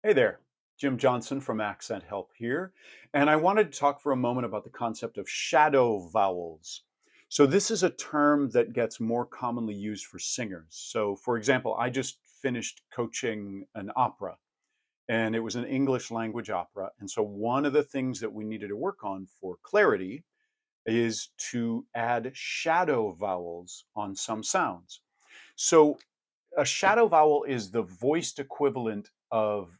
Hey there, Jim Johnson from Accent Help here, and I wanted to talk for a moment about the concept of shadow vowels. So, this is a term that gets more commonly used for singers. So, for example, I just finished coaching an opera, and it was an English language opera. And so, one of the things that we needed to work on for clarity is to add shadow vowels on some sounds. So, a shadow vowel is the voiced equivalent of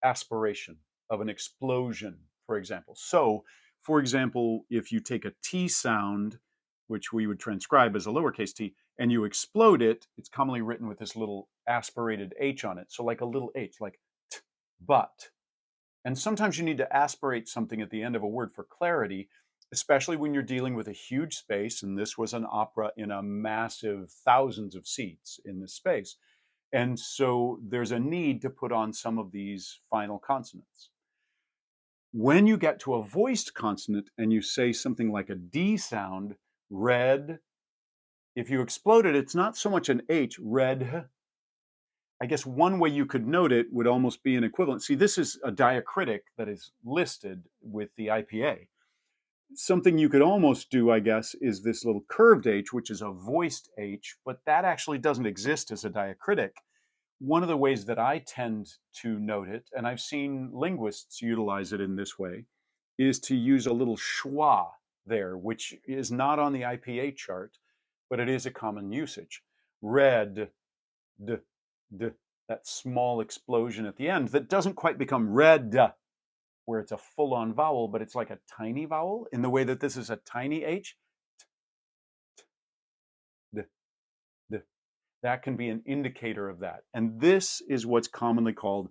aspiration, of an explosion, for example. So, for example, if you take a T sound, which we would transcribe as a lowercase t, and you explode it, it's commonly written with this little aspirated H on it. So, like a little H, like t, but. And sometimes you need to aspirate something at the end of a word for clarity, especially when you're dealing with a huge space. And this was an opera in a massive thousands of seats in this space. And so there's a need to put on some of these final consonants. When you get to a voiced consonant and you say something like a D sound, red, if you explode it, it's not so much an H, red. I guess one way you could note it would almost be an equivalent. See, this is a diacritic that is listed with the IPA. Something you could almost do, I guess, is this little curved H, which is a voiced H, but that actually doesn't exist as a diacritic. One of the ways that I tend to note it, and I've seen linguists utilize it in this way, is to use a little schwa there, which is not on the IPA chart, but it is a common usage. Red, d, d, that small explosion at the end that doesn't quite become red, where it's a full-on vowel, but it's like a tiny vowel in the way that this is a tiny H. D, d. That can be an indicator of that. And this is what's commonly called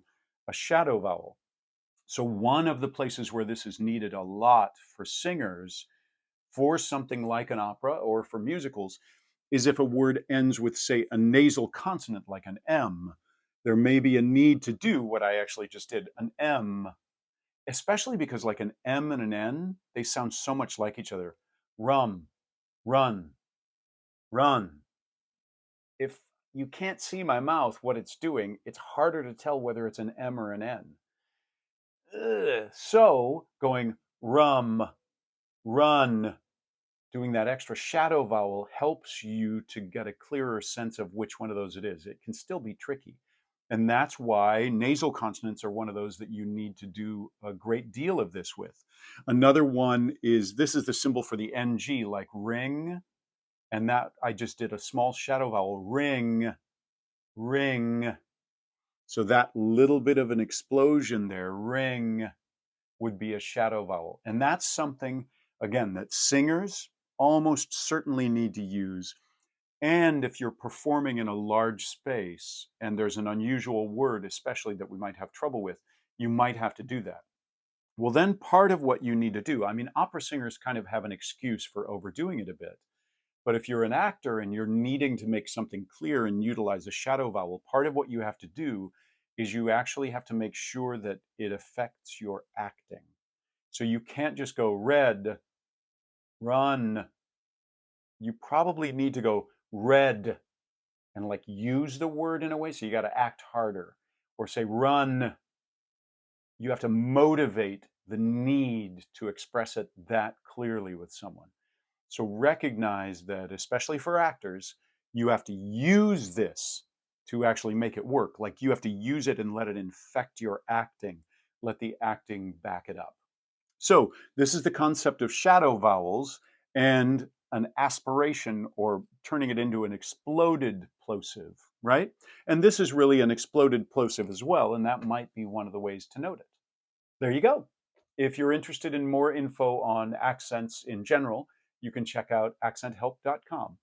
a shadow vowel. So one of the places where this is needed a lot for singers, for something like an opera or for musicals, is if a word ends with, say, a nasal consonant like an M. There may be a need to do what I actually just did, an M, especially because like an M and an N, they sound so much like each other. Rum, run, run. If you can't see my mouth, what it's doing, it's harder to tell whether it's an M or an N. Ugh. So going rum, run, doing that extra shadow vowel helps you to get a clearer sense of which one of those it is. It can still be tricky. And that's why nasal consonants are one of those that you need to do a great deal of this with. Another one is this is the symbol for the NG, like ring. And that I just did a small shadow vowel, ring, ring. So that little bit of an explosion there, ring, would be a shadow vowel. And that's something, again, that singers almost certainly need to use. And if you're performing in a large space and there's an unusual word, especially that we might have trouble with, you might have to do that. Well, then part of what you need to do, I mean, opera singers kind of have an excuse for overdoing it a bit. But if you're an actor and you're needing to make something clear and utilize a shadow vowel, part of what you have to do is you actually have to make sure that it affects your acting. So you can't just go red, run. You probably need to go red and like use the word in a way. So you got to act harder. Or say run. You have to motivate the need to express it that clearly with someone. So recognize that, especially for actors, you have to use this to actually make it work. Like you have to use it and let it infect your acting. Let the acting back it up. So this is the concept of shadow vowels and an aspiration or turning it into an exploded plosive, right? And this is really an exploded plosive as well, and that might be one of the ways to note it. There you go. If you're interested in more info on accents in general, you can check out accenthelp.com.